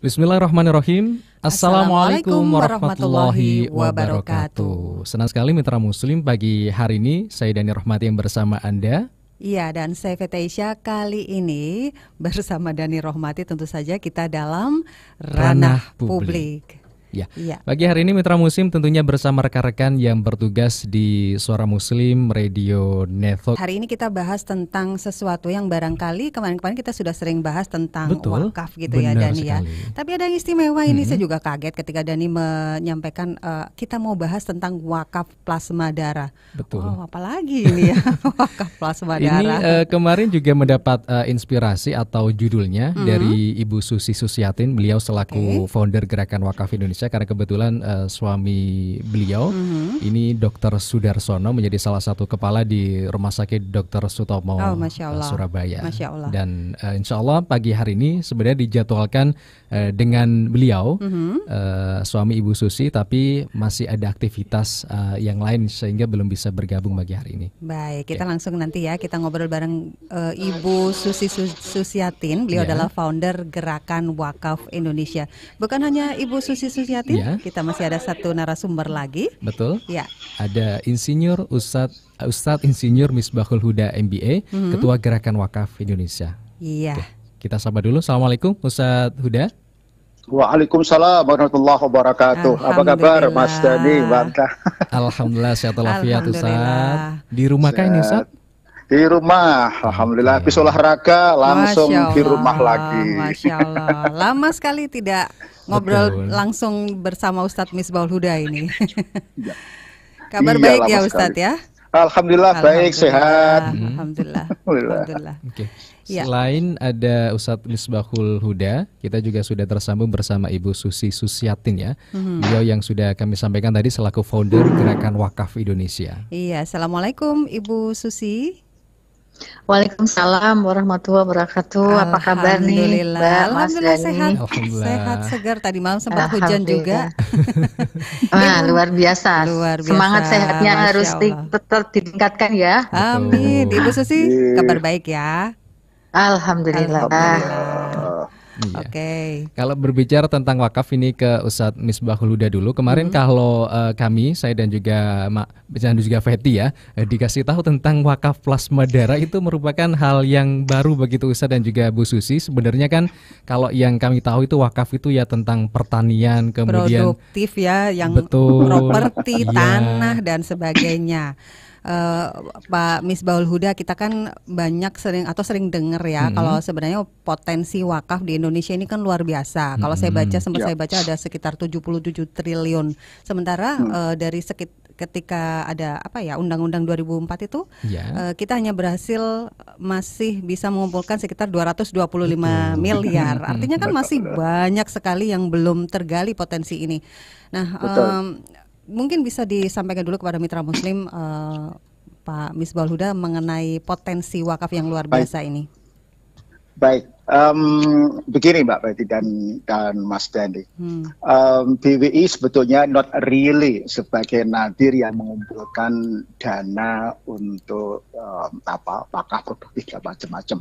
Bismillahirrahmanirrahim. Assalamualaikum warahmatullahi wabarakatuh. Senang sekali mitra muslim pagi hari ini saya Dani Rohmati yang bersama Anda. Iya, dan saya Feteisha. Kali ini bersama Dani Rohmati tentu saja kita dalam ranah publik. Ya. Pagi hari ini mitra muslim tentunya bersama rekan-rekan yang bertugas di Suara Muslim Radio Network. Hari ini kita bahas tentang sesuatu yang barangkali kemarin-kemarin kita sudah sering bahas tentang wakaf gitu ya Dani ya. Tapi ada yang istimewa ini, saya juga kaget ketika Dani menyampaikan kita mau bahas tentang wakaf plasma darah. Betul. Oh, apalagi ini ya wakaf plasma darah. Ini kemarin juga mendapat inspirasi atau judulnya dari Ibu Susi Susiatin. Beliau selaku founder Gerakan Wakaf Indonesia. Karena kebetulan suami beliau ini Dr. Sudarsono menjadi salah satu kepala di Rumah Sakit Dr. Sutomo Surabaya. Masya Allah. Dan insya Allah pagi hari ini sebenarnya dijadwalkan dengan beliau suami Ibu Susi, tapi masih ada aktivitas yang lain sehingga belum bisa bergabung pagi hari ini. Baik, kita langsung nanti ya kita ngobrol bareng Ibu Susi Susiatin. Beliau adalah founder Gerakan Wakaf Indonesia. Bukan hanya Ibu Susi Susiatin, kita masih ada satu narasumber lagi. Betul. Ya. Ada Insinyur Ustadz Insinyur Misbahul Huda MBA, Ketua Gerakan Wakaf Indonesia. Iya. Oke, kita sapa dulu. Assalamualaikum Ustadz Huda. Waalaikumsalam warahmatullahi wabarakatuh. Apa kabar Mas Dani, Mbak? Alhamdulillah sehat walafiat Ustadz. Di rumah kah ini Ustadz? Di rumah, alhamdulillah. Habis olahraga langsung di rumah lagi. Masya Allah. Lama sekali tidak ngobrol langsung bersama Ustadz Misbahul Huda ini. Kabar baik ya Ustadz ya? Alhamdulillah baik, sehat. Alhamdulillah. Oke. Selain ada Ustadz Misbahul Huda, kita juga sudah tersambung bersama Ibu Susi Susiatin ya. Beliau yang sudah kami sampaikan tadi selaku founder Gerakan Wakaf Indonesia. Iya, assalamualaikum Ibu Susi. Waalaikumsalam warahmatullahi wabarakatuh. Apa kabar nih Mbak? Alhamdulillah sehat. Sehat segar. Tadi malam sempat hujan juga. Wah, luar biasa. Semangat sehatnya harus tetap ditingkatkan ya. Amin. Ibu Susi, kabar baik ya? Alhamdulillah. Iya. Oke. Kalau berbicara tentang wakaf ini ke Ustadz Misbahul Huda dulu. Kemarin kalau kami, saya dan juga Feti ya, dikasih tahu tentang wakaf plasma darah itu merupakan hal yang baru begitu Ustadz dan juga Bu Susi. Sebenarnya kan kalau yang kami tahu itu wakaf itu ya tentang pertanian, kemudian produktif ya, yang properti, tanah dan sebagainya. Pak Misbahul Huda, kita kan sering dengar ya kalau sebenarnya potensi wakaf di Indonesia ini kan luar biasa. Kalau saya baca saya baca ada sekitar 77 triliun. Sementara dari ketika ada Undang-Undang 2004 itu kita hanya berhasil masih bisa mengumpulkan sekitar 225 miliar. Artinya kan masih banyak sekali yang belum tergali potensi ini. Nah, mungkin bisa disampaikan dulu kepada mitra muslim Pak Misbahul Huda mengenai potensi wakaf yang luar biasa ini. Baik, begini Mbak Betty dan Mas Dandi. BWI sebetulnya not really sebagai nadir yang mengumpulkan dana untuk wakaf produktif macam-macam.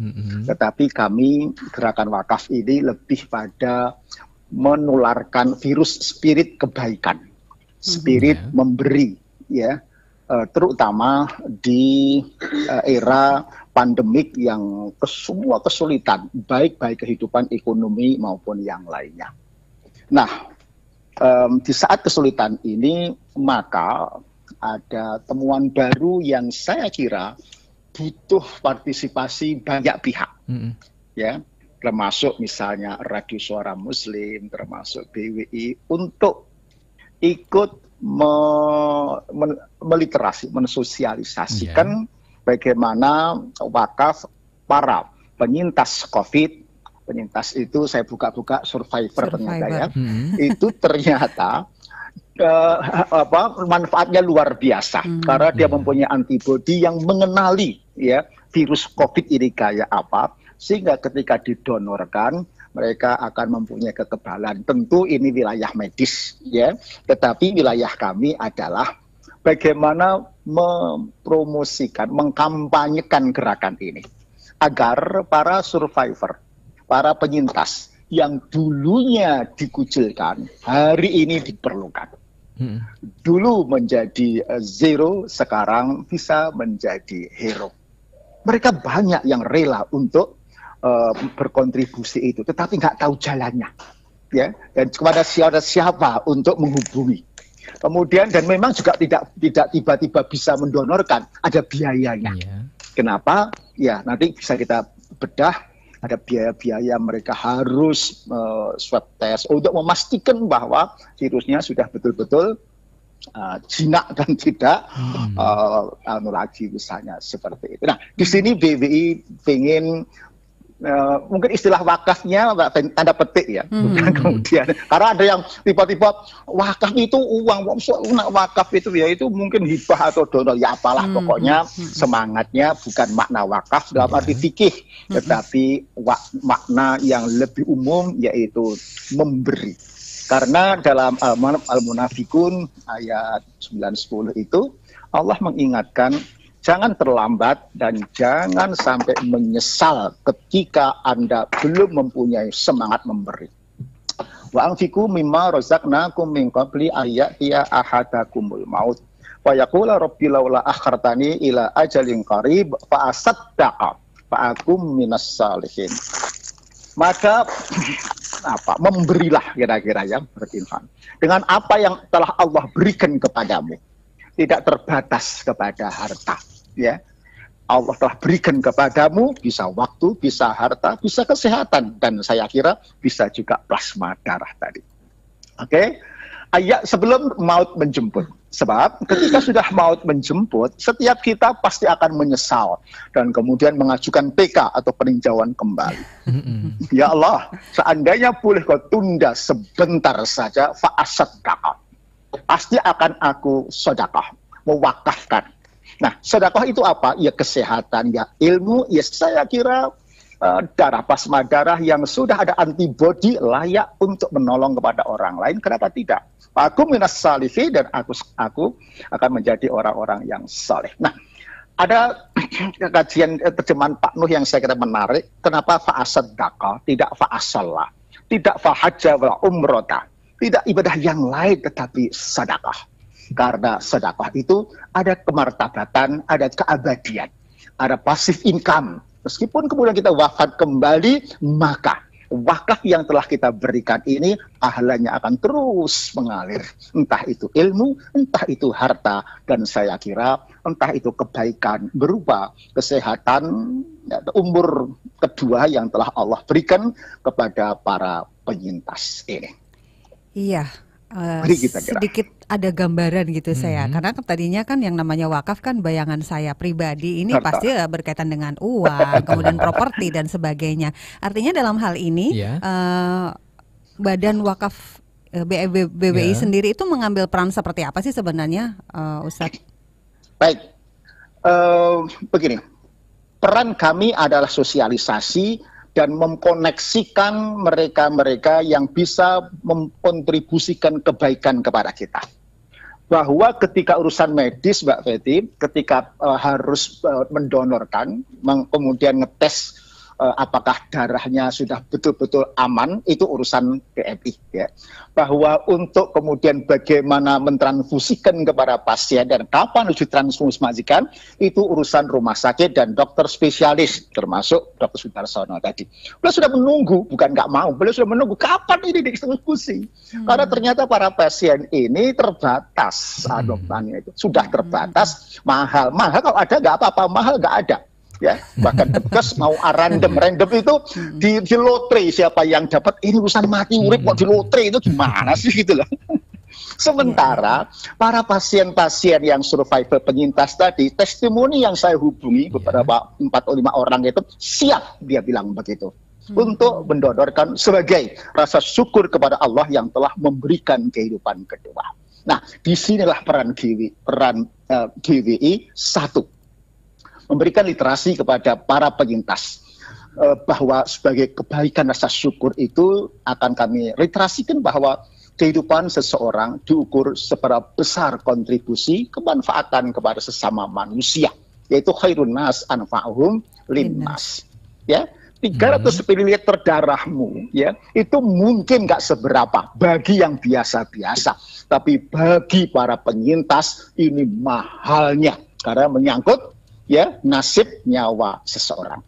Tetapi kami Gerakan Wakaf ini lebih pada menularkan virus spirit kebaikan. Spirit memberi ya, terutama di era pandemik yang semua kesulitan baik kehidupan ekonomi maupun yang lainnya. Nah, di saat kesulitan ini maka ada temuan baru yang saya kira butuh partisipasi banyak pihak, ya, termasuk misalnya Radio Suara Muslim, termasuk BWI untuk ikut meliterasi, mensosialisasikan bagaimana wakaf para penyintas COVID. Penyintas itu saya buka-buka survivor ternyata ya. Itu ternyata manfaatnya luar biasa karena dia mempunyai antibodi yang mengenali ya virus COVID ini kayak apa, sehingga ketika didonorkan mereka akan mempunyai kekebalan. Tentu ini wilayah medis ya, tetapi wilayah kami adalah bagaimana mempromosikan, mengkampanyekan gerakan ini agar para survivor, para penyintas yang dulunya dikucilkan, hari ini diperlukan. Dulu menjadi zero, sekarang bisa menjadi hero. Mereka banyak yang rela untuk berkontribusi itu, tetapi nggak tahu jalannya, ya. Dan kepada siapa untuk menghubungi. Kemudian dan memang juga tidak tiba-tiba bisa mendonorkan, ada biayanya. Kenapa? Ya nanti bisa kita bedah. Ada biaya-biaya mereka harus swab test untuk memastikan bahwa virusnya sudah betul-betul jinak dan tidak lagi misalnya seperti itu. Nah, di sini BWI ingin mungkin istilah wakafnya tanda petik ya, bukan kemudian karena ada yang tiba-tiba wakaf itu uang, wakaf itu ya itu mungkin hibah atau donor ya apalah pokoknya semangatnya bukan makna wakaf dalam arti fikih, tetapi makna yang lebih umum yaitu memberi. Karena dalam Al-Munafikun ayat 9-10 itu Allah mengingatkan jangan terlambat dan jangan sampai menyesal ketika Anda belum mempunyai semangat memberi. Wa anfiqu mimma razaqnakum min qabli ayyatiya ahadakumul maut wa yaqula rabbi laula akhartani ila ajalin qarib fa asaddaqa fa akum minas salihin. Maka memberilah kira-kira yang berinfak dengan apa yang telah Allah berikan kepadamu, tidak terbatas kepada harta. Ya, Allah telah berikan kepadamu bisa waktu, bisa harta, bisa kesehatan, dan saya kira bisa juga plasma darah tadi. Oke, ayat sebelum maut menjemput. Sebab ketika sudah maut menjemput, setiap kita pasti akan menyesal dan kemudian mengajukan PK atau peninjauan kembali. Ya Allah, seandainya boleh kau tunda sebentar saja, fa'asaddaqah. Pasti akan aku sedekah, mewakafkan. Nah, sedekah itu apa? Ya kesehatan, ya ilmu, ya saya kira darah plasma darah yang sudah ada antibodi layak untuk menolong kepada orang lain. Kenapa tidak? Aku minas salihin dan aku akan menjadi orang-orang yang saleh. Nah, ada kajian terjemahan Pak Nuh yang saya kira menarik. Kenapa fa'asaddaqah, tidak fa'asallah, tidak fa'hajja wa umrota, tidak ibadah yang lain tetapi sedekah. Karena sedekah itu ada kemartabatan, ada keabadian, ada passive income. Meskipun kemudian kita wafat kembali, maka wakaf yang telah kita berikan ini pahalanya akan terus mengalir. Entah itu ilmu, entah itu harta, dan saya kira entah itu kebaikan berupa kesehatan, umur kedua yang telah Allah berikan kepada para penyintas ini. Iya. Sedikit ada gambaran gitu saya, karena tadinya kan yang namanya wakaf kan bayangan saya pribadi ini pasti berkaitan dengan uang, kemudian properti dan sebagainya. Artinya dalam hal ini Badan Wakaf BWI sendiri itu mengambil peran seperti apa sih sebenarnya, Ustadz? Baik, begini, peran kami adalah sosialisasi dan mengkoneksikan mereka-mereka yang bisa memkontribusikan kebaikan kepada kita. Bahwa ketika urusan medis, Mbak Fetty, ketika harus mendonorkan, kemudian ngetes apakah darahnya sudah betul-betul aman, itu urusan PMI. Ya. Bahwa untuk kemudian bagaimana mentransfusikan kepada pasien dan kapan harus ditransfusikan, itu urusan rumah sakit dan dokter spesialis, termasuk Dr. Sudarsono tadi. Beliau sudah menunggu, bukan nggak mau, beliau sudah menunggu kapan ini ditransfusi. Karena ternyata para pasien ini terbatas, adoptannya itu sudah terbatas, mahal kalau ada nggak apa-apa, mahal nggak ada. Ya, bahkan tugas mau random itu di lotre siapa yang dapat, ini urusan mati urip kok di lotre itu gimana sih gitu loh. Sementara para pasien-pasien yang survivor penyintas tadi, testimoni yang saya hubungi beberapa 4 atau 5 orang itu siap, dia bilang begitu, untuk mendonorkan sebagai rasa syukur kepada Allah yang telah memberikan kehidupan kedua. Nah, disinilah peran GWI satu, memberikan literasi kepada para penyintas bahwa sebagai kebaikan rasa syukur itu akan kami literasikan bahwa kehidupan seseorang diukur seberapa besar kontribusi kemanfaatan kepada sesama manusia, yaitu khairun nas anfa'uhum linnas. Ya, 300 ml darahmu ya itu mungkin nggak seberapa bagi yang biasa-biasa, tapi bagi para penyintas ini mahalnya karena menyangkut ya nasib nyawa seseorang.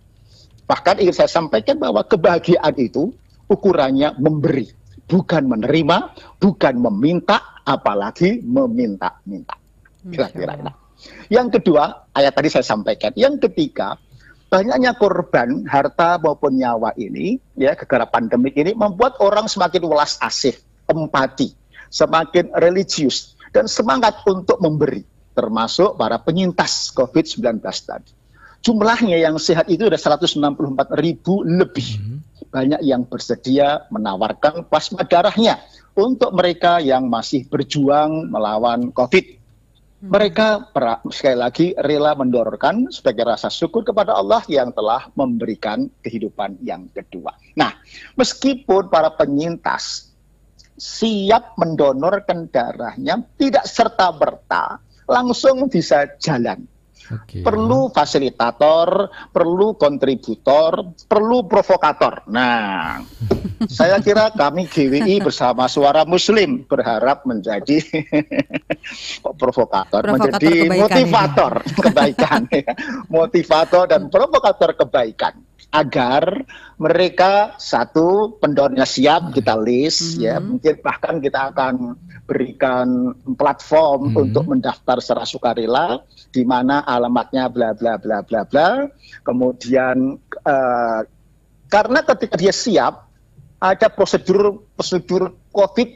Bahkan ingin saya sampaikan bahwa kebahagiaan itu ukurannya memberi, bukan menerima, bukan meminta, apalagi meminta-minta. Kira-kira. Yang kedua, ayat tadi saya sampaikan. Yang ketiga, banyaknya korban harta maupun nyawa ini, ya, gara-gara pandemik ini membuat orang semakin welas asih, empati, semakin religius dan semangat untuk memberi, termasuk para penyintas COVID-19 tadi. Jumlahnya yang sehat itu ada 164.000 lebih. Banyak yang bersedia menawarkan plasma darahnya untuk mereka yang masih berjuang melawan COVID. Mereka sekali lagi rela mendonorkan sebagai rasa syukur kepada Allah yang telah memberikan kehidupan yang kedua. Nah, meskipun para penyintas siap mendonorkan darahnya, tidak serta-merta langsung bisa jalan. Perlu fasilitator, perlu kontributor, perlu provokator. Nah, saya kira kami GWI bersama Suara Muslim berharap menjadi provokator menjadi motivator kebaikan, ya. Motivator dan provokator kebaikan agar mereka satu pendonornya siap kita list ya, mungkin bahkan kita akan berikan platform untuk mendaftar secara sukarela di mana alamatnya bla bla bla bla bla. Kemudian karena ketika dia siap ada prosedur COVID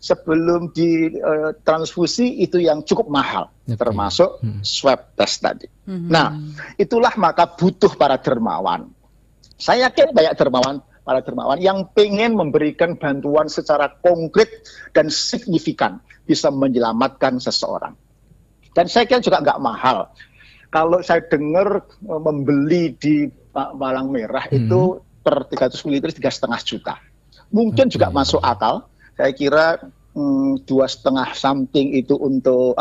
sebelum ditransfusi itu yang cukup mahal, termasuk swab test tadi. Nah, itulah maka butuh para dermawan. Saya yakin banyak para dermawan yang pengen memberikan bantuan secara konkret dan signifikan bisa menyelamatkan seseorang. Dan saya kira juga nggak mahal. Kalau saya dengar membeli di Palang Merah itu per 300 ml 3,5 juta. Mungkin juga masuk akal. Saya kira 2,5 something itu untuk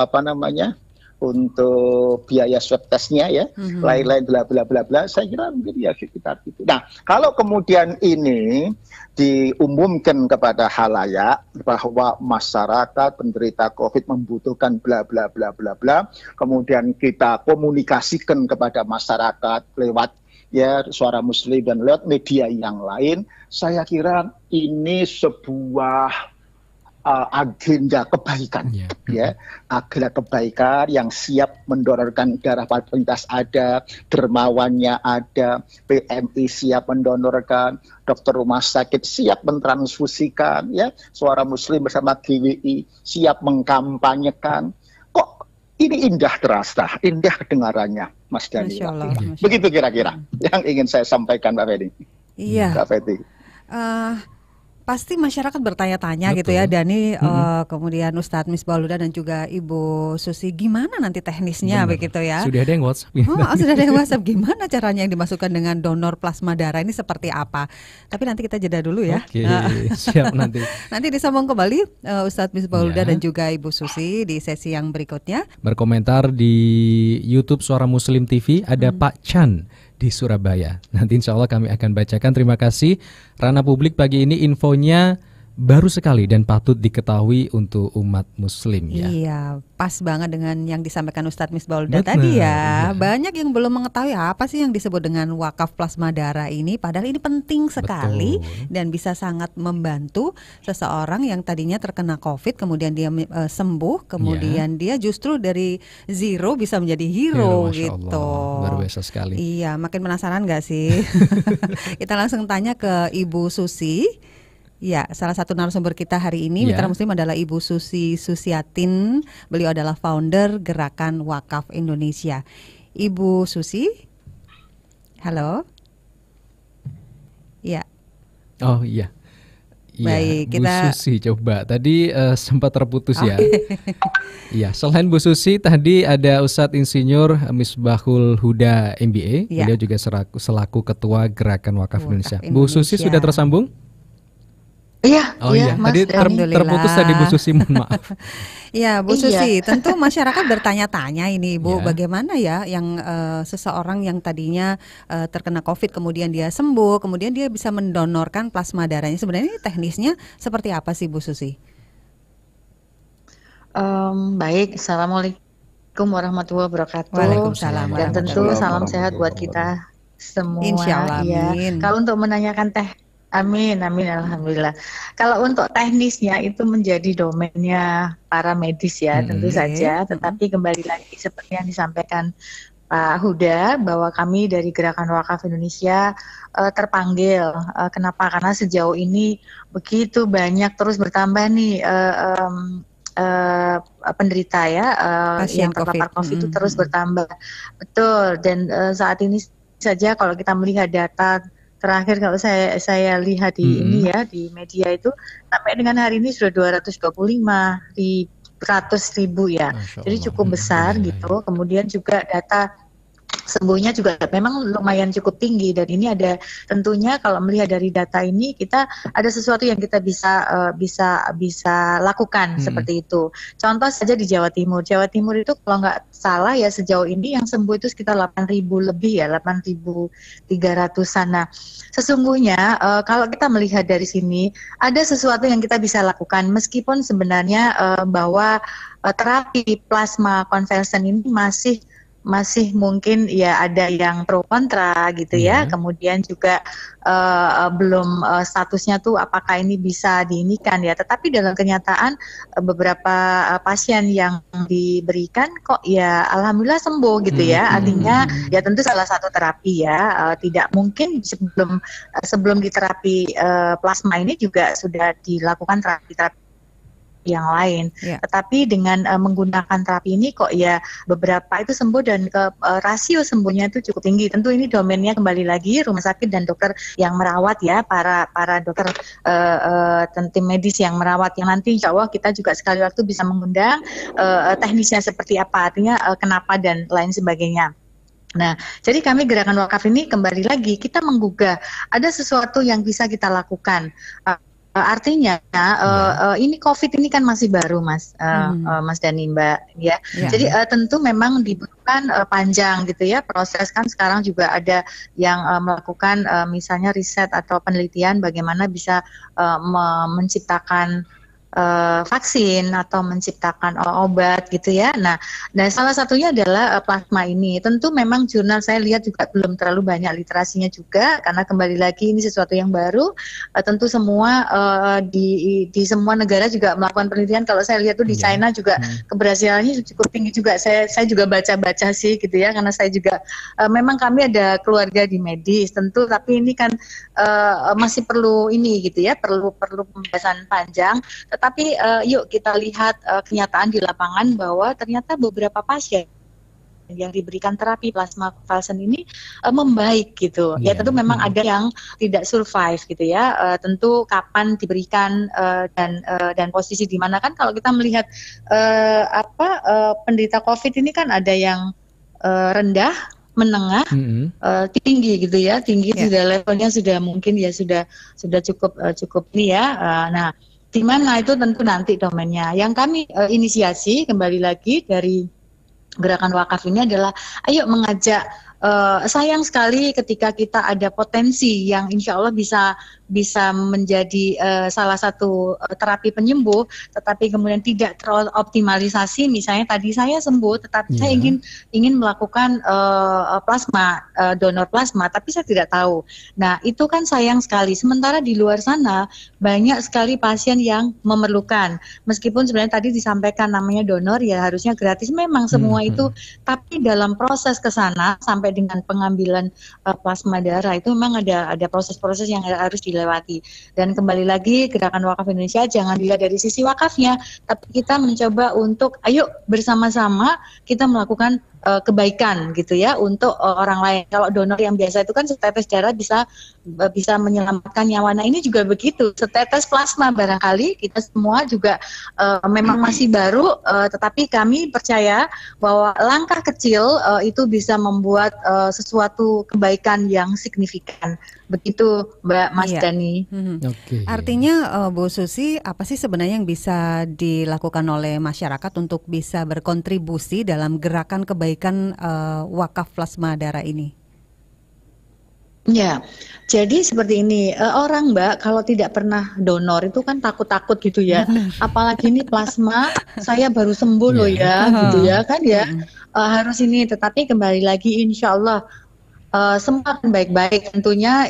untuk biaya swab testnya ya, lain-lain bla bla bla bla. Saya kira mungkin ya sekitar itu. Nah, kalau kemudian ini diumumkan kepada halayak bahwa masyarakat penderita COVID membutuhkan bla bla bla bla bla, kemudian kita komunikasikan kepada masyarakat lewat ya Suara Muslim dan lewat media yang lain, saya kira ini sebuah agenda kebaikan, ya, agenda kebaikan yang siap mendonorkan darah para penyintas ada, dermawannya ada, PMI siap mendonorkan, dokter rumah sakit siap mentransfusikan, ya, Suara Muslim bersama GWI siap mengkampanyekan. Kok ini indah terasa, indah kedengarannya, Mas Dani. Begitu kira-kira yang ingin saya sampaikan, Mbak Fedi. Iya. Mbak Fedi. Pasti masyarakat bertanya-tanya gitu ya, Dani, kemudian Ustadz Misbahul Huda dan juga Ibu Susi, gimana nanti teknisnya begitu ya? Sudah ada yang WhatsApp. Sudah ada yang WhatsApp, gimana caranya yang dimasukkan dengan donor plasma darah ini seperti apa? Tapi nanti kita jeda dulu ya. Oke, siap nanti. Nanti disambung kembali Ustadz Misbahul Huda dan juga Ibu Susi di sesi yang berikutnya. Berkomentar di YouTube Suara Muslim TV ada Pak Chan di Surabaya. Nanti insya Allah kami akan bacakan. Terima kasih. Ranah publik pagi ini infonya baru sekali dan patut diketahui untuk umat muslim ya. Iya, pas banget dengan yang disampaikan Ustadz Misbahul Huda tadi ya. Banyak yang belum mengetahui apa sih yang disebut dengan wakaf plasma darah ini. Padahal ini penting sekali dan bisa sangat membantu seseorang yang tadinya terkena COVID, kemudian dia sembuh, kemudian dia justru dari zero bisa menjadi hero gitu. Allah, luar biasa sekali. Iya, makin penasaran gak sih? Kita langsung tanya ke Ibu Susi. Ya, salah satu narasumber kita hari ini Mitra Muslim adalah Ibu Susi Susiatin. Beliau adalah founder Gerakan Wakaf Indonesia. Ibu Susi, halo. Ya. Oh iya. Baik, Bu Susi coba. Tadi sempat terputus ya. Iya, selain Bu Susi tadi ada Ustadz Insinyur Misbahul Huda MBA. Beliau juga selaku Ketua Gerakan Wakaf Indonesia. Bu Susi sudah tersambung? Iya, Oh iya, Mas tadi Dani. terputus tadi Bu Susi, mohon maaf. Ya, Bu Susi, tentu masyarakat bertanya-tanya ini, Bu, Ya. bagaimana ya yang seseorang yang tadinya terkena COVID kemudian dia sembuh, kemudian dia bisa mendonorkan plasma darahnya. Sebenarnya teknisnya seperti apa sih, Bu Susi? Baik, Assalamualaikum warahmatullahi wabarakatuh. Waalaikumsalam Dan tentu warahmatullahi salam sehat buat wabarakatuh. kita semua. Insya Allah, Ya. amin. Kalau untuk menanyakan amin, amin, alhamdulillah. Kalau untuk teknisnya itu menjadi domainnya para medis ya, tentu saja. Tetapi kembali lagi seperti yang disampaikan Pak Huda, bahwa kami dari Gerakan Wakaf Indonesia terpanggil. Kenapa? Karena sejauh ini begitu banyak terus bertambah nih penderita ya yang terpapar COVID itu terus bertambah. Betul. Dan saat ini saja kalau kita melihat data terakhir, kalau saya lihat di ini ya, di media itu sampai dengan hari ini sudah 225 di 100.000 ya. Jadi cukup besar gitu. Kemudian juga data sembuhnya juga memang lumayan cukup tinggi, dan ini ada tentunya kalau melihat dari data ini kita ada sesuatu yang kita bisa lakukan seperti itu. Contoh saja di Jawa Timur. Jawa Timur itu kalau nggak salah ya sejauh ini yang sembuh itu sekitar 8.000 lebih ya, 8.300-an. Nah, sesungguhnya kalau kita melihat dari sini ada sesuatu yang kita bisa lakukan, meskipun sebenarnya bahwa terapi plasma konvalesen ini masih mungkin ya ada yang pro kontra gitu ya. Kemudian juga belum statusnya tuh apakah ini bisa diinikan ya. Tetapi dalam kenyataan beberapa pasien yang diberikan kok ya alhamdulillah sembuh gitu ya. Artinya ya tentu salah satu terapi ya. Tidak mungkin sebelum diterapi plasma ini juga sudah dilakukan terapi yang lain, tetapi dengan menggunakan terapi ini kok ya beberapa itu sembuh, dan rasio sembuhnya itu cukup tinggi. Tentu ini domainnya kembali lagi rumah sakit dan dokter yang merawat ya, para dokter tim medis yang merawat, yang nanti insya Allah kita juga sekali waktu bisa mengundang teknisnya seperti apa, artinya kenapa dan lain sebagainya. Nah, jadi kami Gerakan Wakaf ini kembali lagi kita menggugah ada sesuatu yang bisa kita lakukan. Artinya ini COVID ini kan masih baru, Mas dan Mbak ya. Jadi tentu memang dibutuhkan panjang gitu ya proses. Kan sekarang juga ada yang melakukan misalnya riset atau penelitian bagaimana bisa menciptakan vaksin atau menciptakan obat gitu ya. Nah, dan salah satunya adalah plasma ini. Tentu memang jurnal saya lihat juga belum terlalu banyak literasinya juga, karena kembali lagi ini sesuatu yang baru. Tentu semua di semua negara juga melakukan penelitian. Kalau saya lihat tuh di China juga keberhasilannya cukup tinggi juga. Saya juga baca-baca sih gitu ya, karena saya juga memang kami ada keluarga di medis tentu, tapi ini kan masih perlu ini gitu ya, perlu pembahasan panjang. Tetapi yuk kita lihat kenyataan di lapangan bahwa ternyata beberapa pasien yang diberikan terapi plasma konvalesen ini membaik gitu. Ya tentu memang ada yang tidak survive gitu ya. Tentu kapan diberikan dan posisi di mana, kan kalau kita melihat penderita COVID ini kan ada yang rendah, menengah, tinggi gitu ya. Tinggi sudah levelnya sudah mungkin ya sudah cukup ini ya. Nah, di mana itu tentu nanti domainnya. Yang kami inisiasi kembali lagi dari Gerakan Wakaf ini adalah ayo mengajak. Sayang sekali ketika kita ada potensi yang insya Allah bisa menjadi salah satu terapi penyembuh, tetapi kemudian tidak teroptimalisasi. Misalnya tadi saya sembuh, tetapi saya ingin melakukan plasma, donor plasma, tapi saya tidak tahu. Nah, itu kan sayang sekali. Sementara di luar sana banyak sekali pasien yang memerlukan. Meskipun sebenarnya tadi disampaikan namanya donor ya harusnya gratis, memang semua itu, tapi dalam proses ke sana sampai dengan pengambilan plasma darah itu memang ada proses-proses yang harus dilewati. Dan kembali lagi Gerakan Wakaf Indonesia jangan dilihat dari sisi wakafnya, tapi kita mencoba untuk ayo bersama-sama kita melakukan kebaikan gitu ya untuk orang lain. Kalau donor yang biasa itu kan setetes darah bisa menyelamatkan nyawa. Nah ini juga begitu, setetes plasma barangkali kita semua juga memang masih baru, tetapi kami percaya bahwa langkah kecil itu bisa membuat sesuatu kebaikan yang signifikan. Begitu Mbak Mas Dani. Okay. Artinya Bu Susi, apa sih sebenarnya yang bisa dilakukan oleh masyarakat untuk bisa berkontribusi dalam gerakan kebaikan wakaf plasma darah ini? Ya, jadi seperti ini, orang Mbak kalau tidak pernah donor itu kan takut-takut gitu ya, apalagi ini plasma, saya baru sembuh loh ya, gitu ya kan ya, harus ini, tetapi kembali lagi insya Allah semua akan baik-baik, tentunya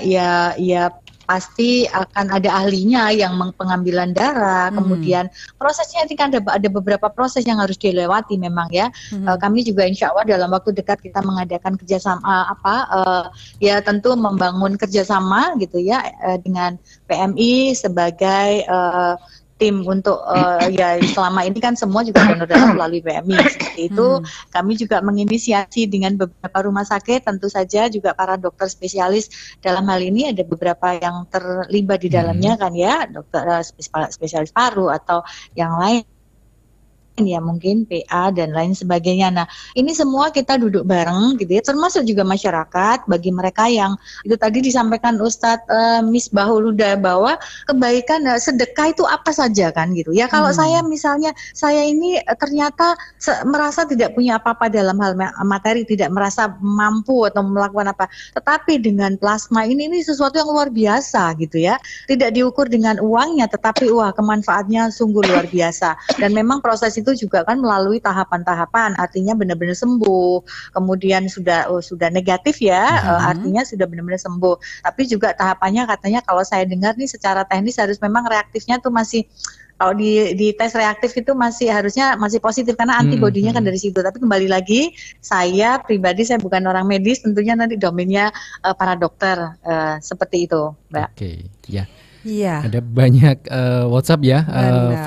ya pasti akan ada ahlinya yang pengambilan darah, kemudian prosesnya ini kan ada beberapa proses yang harus dilewati memang ya. Kami juga insya Allah dalam waktu dekat kita mengadakan kerjasama ya tentu membangun kerjasama gitu ya dengan PMI sebagai tim untuk ya selama ini kan semua juga donor darah melalui PMI. Seperti itu kami juga menginisiasi dengan beberapa rumah sakit, tentu saja juga para dokter spesialis dalam hal ini ada beberapa yang terlibat di dalamnya kan ya, dokter spesialis paru atau yang lain ya mungkin PA dan lain sebagainya. Nah ini semua kita duduk bareng gitu ya, termasuk juga masyarakat bagi mereka yang itu tadi disampaikan Ustadz Misbahul Huda bahwa kebaikan sedekah itu apa saja kan gitu ya. Kalau saya misalnya saya ini ternyata merasa tidak punya apa-apa dalam hal materi, tidak merasa mampu atau melakukan apa, tetapi dengan plasma ini sesuatu yang luar biasa gitu ya, tidak diukur dengan uangnya tetapi wah kemanfaatnya sungguh luar biasa. Dan memang proses itu juga kan melalui tahapan-tahapan, artinya benar-benar sembuh, kemudian sudah negatif ya, artinya sudah benar-benar sembuh. Tapi juga tahapannya katanya kalau saya dengar nih secara teknis harus memang reaktifnya tuh masih, kalau di tes reaktif itu harusnya masih positif karena antibodinya kan dari situ. Tapi kembali lagi, saya pribadi saya bukan orang medis, tentunya nanti domainnya para dokter seperti itu, Mbak. Oke, ya. Iya. Ada banyak WhatsApp ya,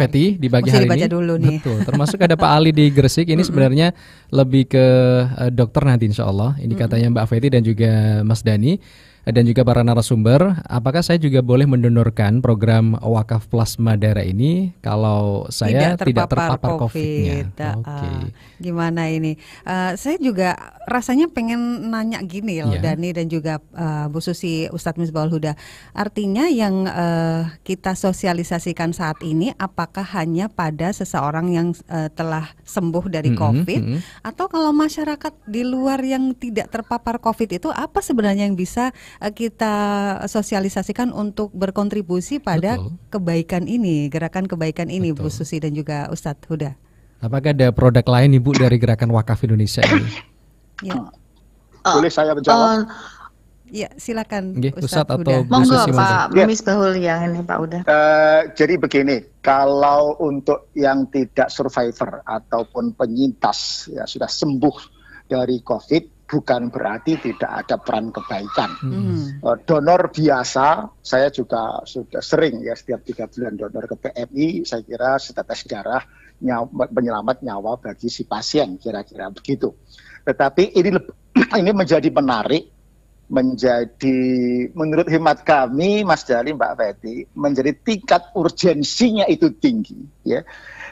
Feti di pagi hari ini. Dulu nih. Betul. Termasuk ada Pak Ali di Gresik. Ini sebenarnya lebih ke dokter nanti insya Allah. Ini katanya Mbak Feti dan juga Mas Dani dan juga para narasumber. Apakah saya juga boleh mendonorkan program wakaf plasma darah ini kalau saya tidak terpapar COVID-nya? Gimana ini? Saya juga rasanya pengen nanya gini loh, Dani dan juga Bu Susi, Ustadz Misbahul Huda. Artinya yang kita sosialisasikan saat ini apakah hanya pada seseorang yang telah sembuh dari COVID, atau kalau masyarakat di luar yang tidak terpapar COVID itu apa sebenarnya yang bisa kita sosialisasikan untuk berkontribusi pada kebaikan ini, gerakan kebaikan ini, Bu Susi dan juga Ustadz Huda? Apakah ada produk lain Ibu dari gerakan wakaf Indonesia ini? Boleh saya menjawab? Ya, silakan Ustadz atau Bu Monggo Susi. Pak Misbahul yang ini Pak Huda. Jadi begini, kalau untuk yang tidak survivor ataupun penyintas ya sudah sembuh dari COVID, bukan berarti tidak ada peran kebaikan. Donor biasa, saya juga sudah sering ya setiap 3 bulan donor ke PMI, saya kira setetes darah penyelamat nyawa bagi si pasien, kira-kira begitu. Tetapi ini menjadi menarik, menurut hemat kami, Mas Dali, Mbak Feti, menjadi tingkat urgensinya itu tinggi. Ya,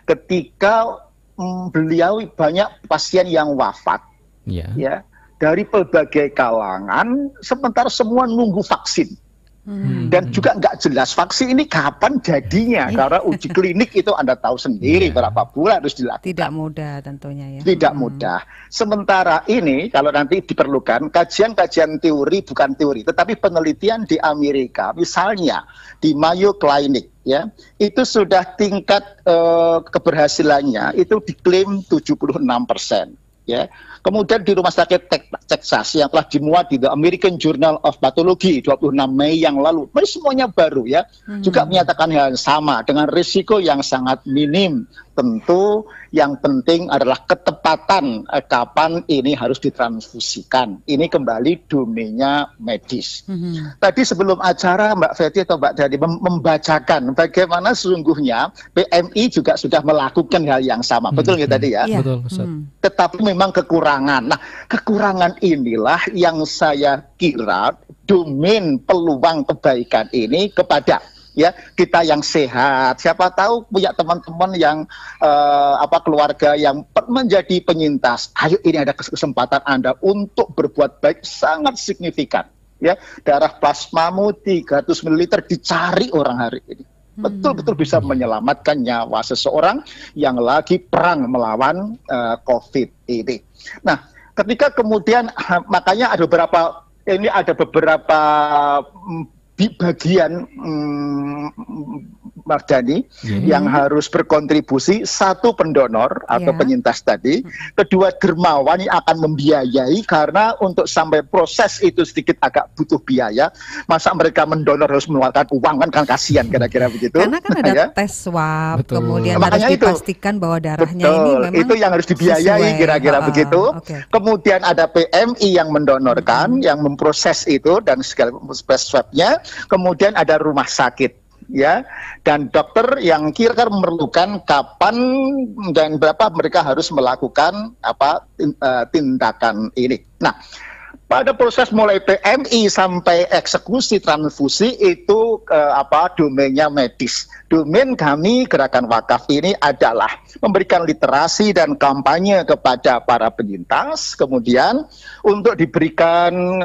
ketika beliau banyak pasien yang wafat, ya dari berbagai kalangan, sementara semua nunggu vaksin. Dan juga nggak jelas vaksin ini kapan jadinya, karena uji klinik itu Anda tahu sendiri berapa bulan harus dilakukan. Tidak mudah tentunya ya. Tidak mudah. Sementara ini kalau nanti diperlukan kajian-kajian teori, bukan teori, tetapi penelitian di Amerika, misalnya di Mayo Clinic, ya, itu sudah tingkat keberhasilannya itu diklaim 76%. Ya. Kemudian di Rumah Sakit Texas yang telah dimuat di The American Journal of Pathology 26 Mei yang lalu, semuanya baru ya, juga menyatakan hal yang sama dengan risiko yang sangat minim Tentu yang penting adalah ketepatan kapan ini harus ditransfusikan. Ini kembali domainnya medis. Tadi sebelum acara Mbak Fetty atau Mbak Dani membacakan bagaimana sesungguhnya PMI juga sudah melakukan hal yang sama. Betul ya tadi ya? Betul, Ustaz. Tetapi memang kekurangan. Nah, kekurangan inilah yang saya kira domain peluang kebaikan ini kepada ya kita yang sehat. Siapa tahu punya teman-teman yang keluarga yang menjadi penyintas. Ayo, ini ada kesempatan Anda untuk berbuat baik sangat signifikan. Ya, darah plasmamu 300 ml dicari orang hari ini. Betul-betul bisa menyelamatkan nyawa seseorang yang lagi perang melawan COVID ini. Nah, ketika kemudian makanya ada beberapa bagian Mardani yang harus berkontribusi. Satu, pendonor atau penyintas tadi. Kedua, dermawan yang akan membiayai, karena untuk sampai proses itu sedikit agak butuh biaya. Masa mereka mendonor harus mengeluarkan uang, kan kasihan kira-kira begitu. Karena kan ada tes swab, kemudian harus dipastikan bahwa darahnya ini memang itu yang harus dibiayai kira-kira begitu. Kemudian ada PMI yang mendonorkan, yang memproses itu dan segala swabnya. Kemudian ada rumah sakit, ya, dan dokter yang kira-kira memerlukan kapan dan berapa mereka harus melakukan tindakan ini. Nah, pada proses mulai PMI sampai eksekusi transfusi itu domainnya medis. Domain kami Gerakan Wakaf ini adalah memberikan literasi dan kampanye kepada para penyintas, kemudian untuk diberikan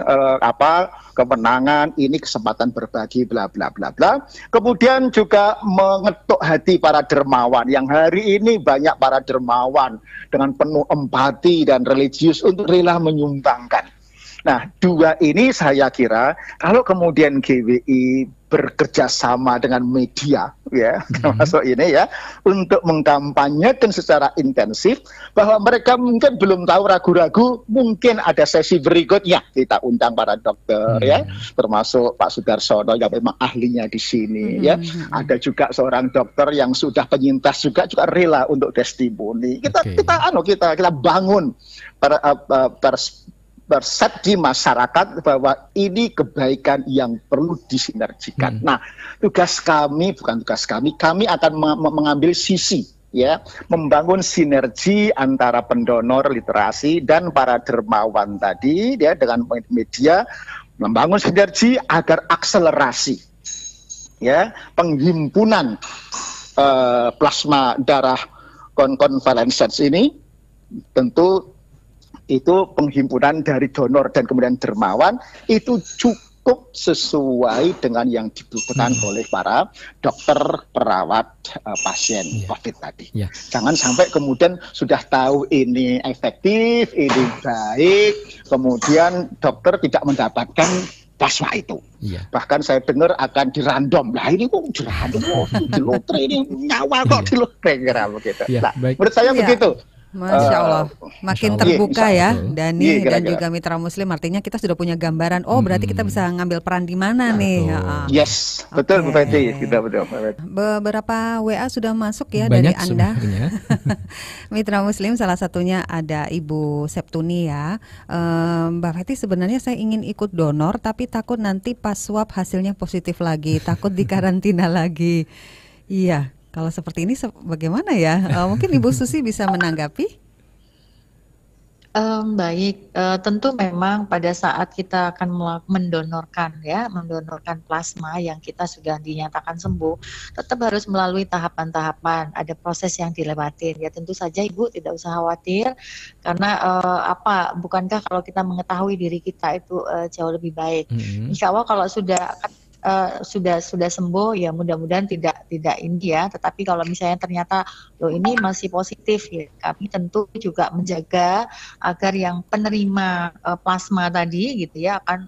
kemenangan, ini kesempatan berbagi bla bla bla bla. Kemudian juga mengetuk hati para dermawan yang hari ini banyak para dermawan dengan penuh empati dan religius untuk rela menyumbangkan. Nah, dua ini saya kira kalau kemudian GWI bekerja sama dengan media, ya, termasuk ini ya, untuk mengkampanyekan secara intensif bahwa mereka mungkin belum tahu, ragu-ragu, mungkin ada sesi berikutnya kita undang para dokter, ya, termasuk Pak Sudarsono yang memang ahlinya di sini, ya, ada juga seorang dokter yang sudah penyintas juga rela untuk testimoni. Kita bangun persepsi masyarakat bahwa ini kebaikan yang perlu disinergikan. Nah, kami akan mengambil sisi, ya, membangun sinergi antara pendonor, literasi, dan para dermawan tadi, ya, dengan media, membangun sinergi agar akselerasi, ya, penghimpunan plasma darah convalescent ini. Tentu itu penghimpunan dari donor dan kemudian dermawan itu cukup sesuai dengan yang dibutuhkan oleh para dokter, perawat, pasien COVID tadi. Jangan sampai kemudian sudah tahu ini efektif, ini baik, kemudian dokter tidak mendapatkan plasma itu. Bahkan saya dengar akan dirandom. Lah ini kok dirandom, di lotre ini nyawa kok di lotre, kira begitu. Nah, menurut saya begitu. Masya Allah, makin terbuka ya, Dani dan juga Mitra Muslim. Artinya kita sudah punya gambaran. Oh, berarti kita bisa ngambil peran di mana nih? Yes, betul, Bu Fetty. Betul. Beberapa WA sudah masuk ya banyak dari Anda, Mitra Muslim. Salah satunya ada Ibu Septuni ya. Mbak Fetty, sebenarnya saya ingin ikut donor, tapi takut nanti pas swab hasilnya positif lagi, takut dikarantina lagi. Iya. Kalau seperti ini bagaimana ya? Mungkin Ibu Susi bisa menanggapi? Baik, tentu memang pada saat kita akan mendonorkan plasma yang kita sudah dinyatakan sembuh, tetap harus melalui tahapan-tahapan, ada proses yang dilewatin. Ya tentu saja Ibu tidak usah khawatir, karena bukankah kalau kita mengetahui diri kita itu jauh lebih baik. Insya Allah kalau sudah sembuh ya mudah-mudahan tidak ini ya, tetapi kalau misalnya ternyata ini masih positif ya, kami tentu juga menjaga agar yang penerima plasma tadi gitu ya akan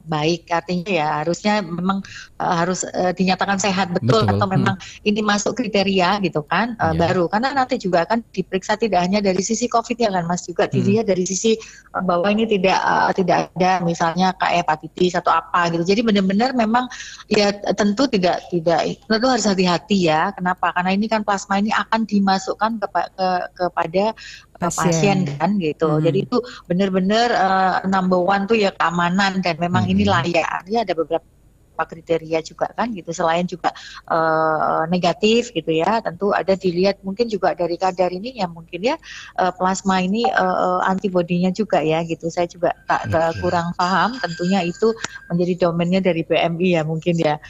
baik, artinya ya harusnya memang harus dinyatakan sehat betul. Atau memang ini masuk kriteria gitu kan, baru, karena nanti juga akan diperiksa tidak hanya dari sisi COVID ya kan Mas, juga dilihat dari sisi bahwa ini tidak ada misalnya kayak hepatitis atau apa gitu. Jadi benar-benar memang Ya tentu tentu harus hati-hati ya. Kenapa? Karena ini kan plasma ini akan dimasukkan kepada pasien kan gitu. Jadi itu benar-benar number one tuh ya keamanan, dan memang ini layak. Dia ada beberapa kriteria juga kan gitu, selain juga negatif gitu ya, tentu ada dilihat mungkin juga dari kadar ini ya, mungkin ya plasma ini antibodinya juga ya gitu. Saya juga kurang paham, tentunya itu menjadi domainnya dari PMI ya mungkin ya.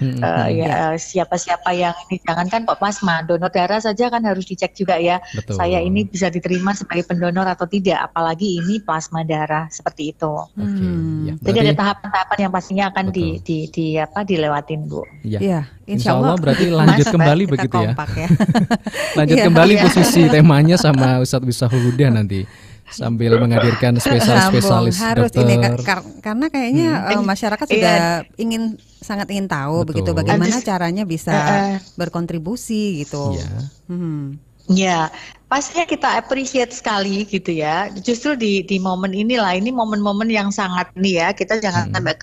Siapa-siapa yang ini, jangankan kok plasma, donor darah saja kan harus dicek juga ya. Betul. Saya ini bisa diterima sebagai pendonor atau tidak, apalagi ini plasma darah seperti itu. Jadi ada tahapan-tahapan yang pastinya akan dilewatin Bu. Iya, insya Allah berarti lanjut kembali begitu ya. Lanjut kembali posisi temanya sama Ustadz Misbahul Huda nanti sambil menghadirkan spesialis harus dokter. Ini karena kayaknya masyarakat sudah sangat ingin tahu begitu bagaimana caranya bisa berkontribusi gitu. Ya, pastinya kita appreciate sekali gitu ya. Justru di momen inilah, ini momen-momen yang sangat nih ya, kita jangan sampai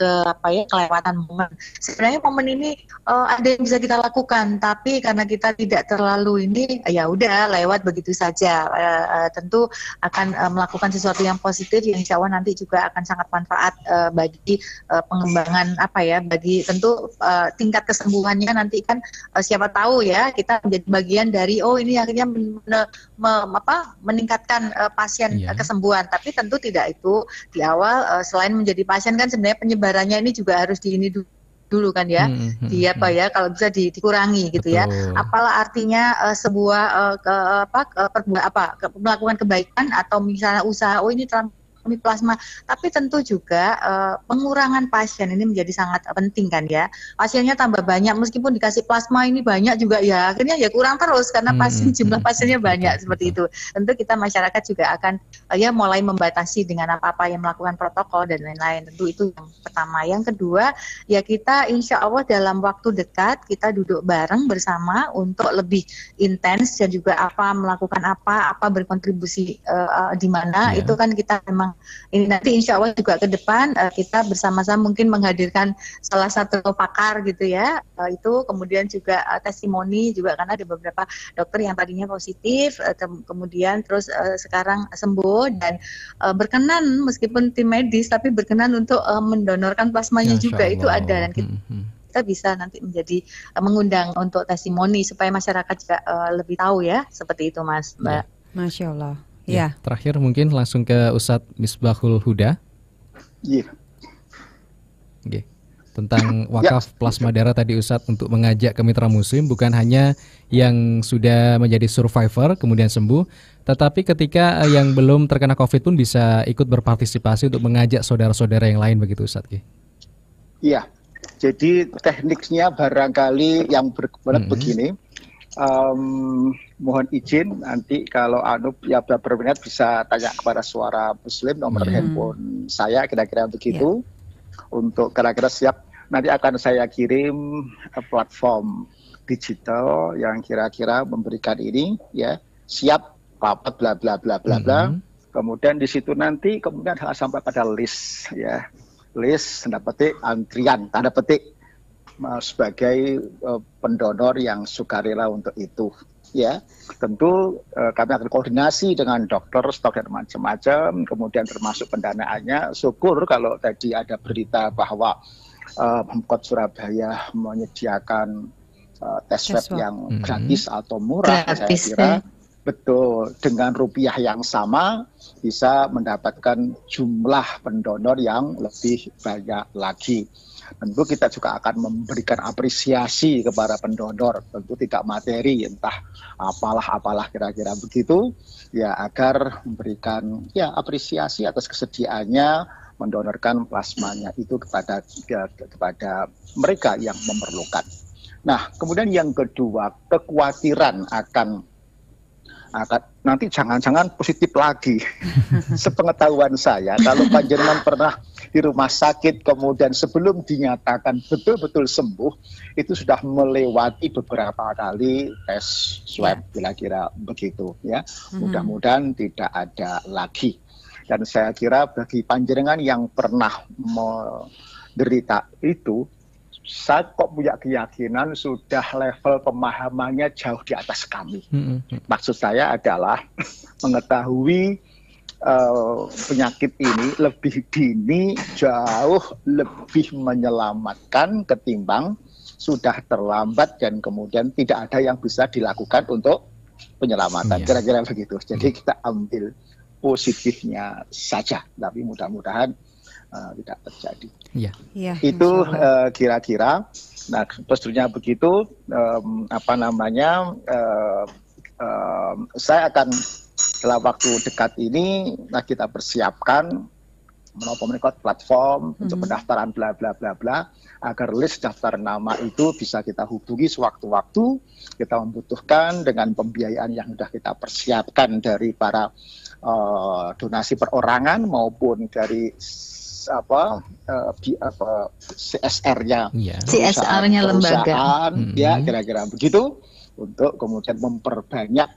kelewatan momen. Sebenarnya momen ini ada yang bisa kita lakukan, tapi karena kita tidak terlalu ini, ya udah lewat begitu saja. Tentu akan melakukan sesuatu yang positif yang insya Allah nanti juga akan sangat manfaat bagi pengembangan bagi tentu tingkat kesembuhannya nanti kan siapa tahu ya kita menjadi bagian dari ini akhirnya meningkatkan pasien kesembuhan. Tapi tentu tidak itu di awal, selain menjadi pasien kan sebenarnya penyebarannya ini juga harus dulu kan ya, kalau bisa dikurangi gitu. Betul. Ya. Apalah artinya sebuah melakukan kebaikan atau misalnya usaha ini plasma, tapi tentu juga pengurangan pasien ini menjadi sangat penting kan ya. Pasiennya tambah banyak, meskipun dikasih plasma ini banyak juga ya, akhirnya ya kurang terus karena jumlah pasiennya banyak seperti itu. Tentu kita masyarakat juga akan mulai membatasi dengan apa-apa yang melakukan protokol dan lain-lain. Tentu itu yang pertama. Yang kedua ya kita insya Allah dalam waktu dekat kita duduk bareng bersama untuk lebih intens dan juga melakukan apa berkontribusi di mana itu kan kita memang ini nanti insya Allah juga ke depan kita bersama-sama mungkin menghadirkan salah satu pakar gitu ya, itu kemudian juga testimoni juga karena ada beberapa dokter yang tadinya positif kemudian terus sekarang sembuh dan berkenan meskipun tim medis tapi berkenan untuk mendonorkan plasmanya juga itu ada, dan kita bisa nanti menjadi mengundang untuk testimoni supaya masyarakat juga lebih tahu ya, seperti itu Mas Mbak. Masya Allah. Ya. Terakhir mungkin langsung ke Ustadz Misbahul Huda. Tentang wakaf plasma darah tadi Ustadz, untuk mengajak ke mitra muslim bukan hanya yang sudah menjadi survivor kemudian sembuh, tetapi ketika yang belum terkena COVID pun bisa ikut berpartisipasi untuk mengajak saudara-saudara yang lain begitu Ustadz. Iya. Jadi tekniknya barangkali yang begini. Mohon izin nanti kalau berminat bisa tanya kepada Suara Muslim, nomor handphone saya kira-kira begitu. Untuk kira-kira siap, nanti akan saya kirim platform digital yang kira-kira memberikan ini ya, siap rapat bla bla bla bla bla. Kemudian di situ nanti kemudian sampai pada list ya, list tanda petik antrian tanda petik sebagai pendonor yang sukarela untuk itu ya. Tentu kami akan koordinasi dengan dokter, stok dan macam-macam, kemudian termasuk pendanaannya. Syukur kalau tadi ada berita bahwa Pemkot Surabaya menyediakan tes swab yang gratis atau murah. Saya kira betul, dengan rupiah yang sama bisa mendapatkan jumlah pendonor yang lebih banyak lagi. Tentu kita juga akan memberikan apresiasi kepada pendonor, tentu tidak materi, entah apalah kira-kira begitu, ya agar memberikan ya apresiasi atas kesediaannya mendonorkan plasmanya itu kepada mereka yang memerlukan. Nah, kemudian yang kedua, kekhawatiran akan nanti jangan-jangan positif lagi. Sepengetahuan saya, kalau panjenengan pernah di rumah sakit kemudian sebelum dinyatakan betul-betul sembuh, itu sudah melewati beberapa kali tes swab, kira-kira begitu ya. Mudah-mudahan tidak ada lagi. Dan saya kira bagi panjenengan yang pernah menderita itu, saya kok punya keyakinan sudah level pemahamannya jauh di atas kami. Maksud saya adalah mengetahui penyakit ini lebih dini jauh lebih menyelamatkan ketimbang sudah terlambat dan kemudian tidak ada yang bisa dilakukan untuk penyelamatan. Kira-kira begitu. Jadi kita ambil positifnya saja, tapi mudah-mudahan tidak terjadi. Itu kira-kira. Nah, prosedurnya begitu. Saya akan dalam waktu dekat ini, kita persiapkan menemukan platform untuk pendaftaran bla bla bla bla, agar list daftar nama itu bisa kita hubungi sewaktu-waktu kita membutuhkan dengan pembiayaan yang sudah kita persiapkan dari para donasi perorangan maupun dari CSR-nya, CSR-nya lembaga, ya kira-kira begitu, untuk kemudian memperbanyak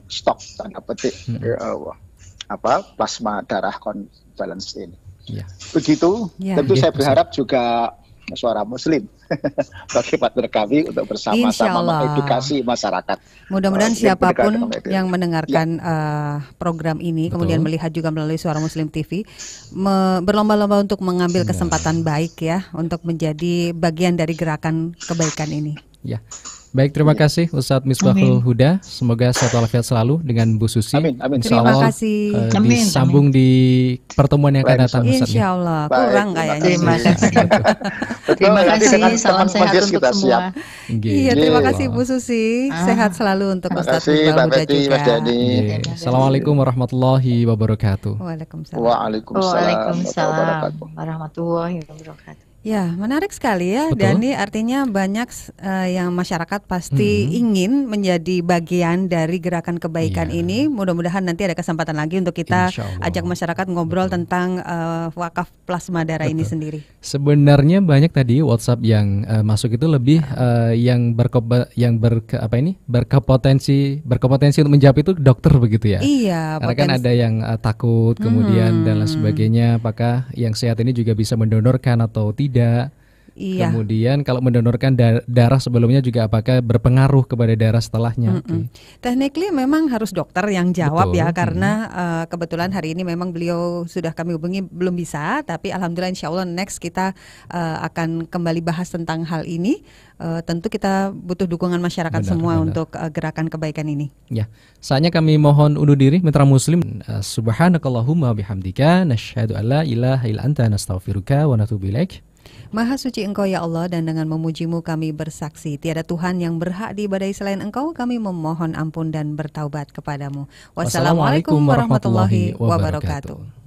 stok tanda petik plasma darah konvalesen ini. Begitu. Tentu saya berharap juga Suara Muslim bagi partner kami untuk bersama-sama mengedukasi masyarakat. Mudah-mudahan siapapun yang mendengarkan program ini kemudian melihat juga melalui Suara Muslim TV berlomba-lomba untuk mengambil kesempatan baik ya untuk menjadi bagian dari gerakan kebaikan ini. Baik, terima kasih Ustadz Misbahul Huda. Semoga sehat walafiat selalu dengan Bu Susi. Amin. Terima kasih. Disambung di pertemuan yang akan datang, Ustadz. Insya Allah. Kurang kayaknya. Terima kasih. Terima kasih. Salam sehat untuk semua. Iya, terima kasih Bu Susi. Sehat selalu untuk Ustadz Misbahul Huda juga. Assalamualaikum warahmatullahi wabarakatuh. Waalaikumsalam warahmatullahi wabarakatuh. Ya, menarik sekali ya. Dan ini artinya banyak yang masyarakat pasti ingin menjadi bagian dari gerakan kebaikan ini. Mudah-mudahan nanti ada kesempatan lagi untuk kita ajak masyarakat ngobrol tentang wakaf plasma darah ini sendiri. Sebenarnya banyak tadi WhatsApp yang masuk itu lebih yang berkepotensi untuk menjawab itu dokter begitu ya. Iya. Karena kan ada yang takut kemudian dan lain sebagainya. Apakah yang sehat ini juga bisa mendonorkan atau tidak? Kemudian kalau mendonorkan darah sebelumnya juga apakah berpengaruh kepada darah setelahnya? Technically memang harus dokter yang jawab ya, karena kebetulan hari ini memang beliau sudah kami hubungi belum bisa, tapi alhamdulillah insya Allah next kita akan kembali bahas tentang hal ini. Tentu kita butuh dukungan masyarakat semua untuk gerakan kebaikan ini. Ya, saatnya kami mohon undur diri mitra muslim. Subhanakallahumma bihamdika nasyhadu alla ilaha illa anta nastaghfiruka wa natubu ilaik. Maha suci Engkau ya Allah, dan dengan memujimu kami bersaksi tiada Tuhan yang berhak diibadahi selain Engkau. Kami memohon ampun dan bertaubat kepadamu. Wassalamualaikum warahmatullahi wabarakatuh.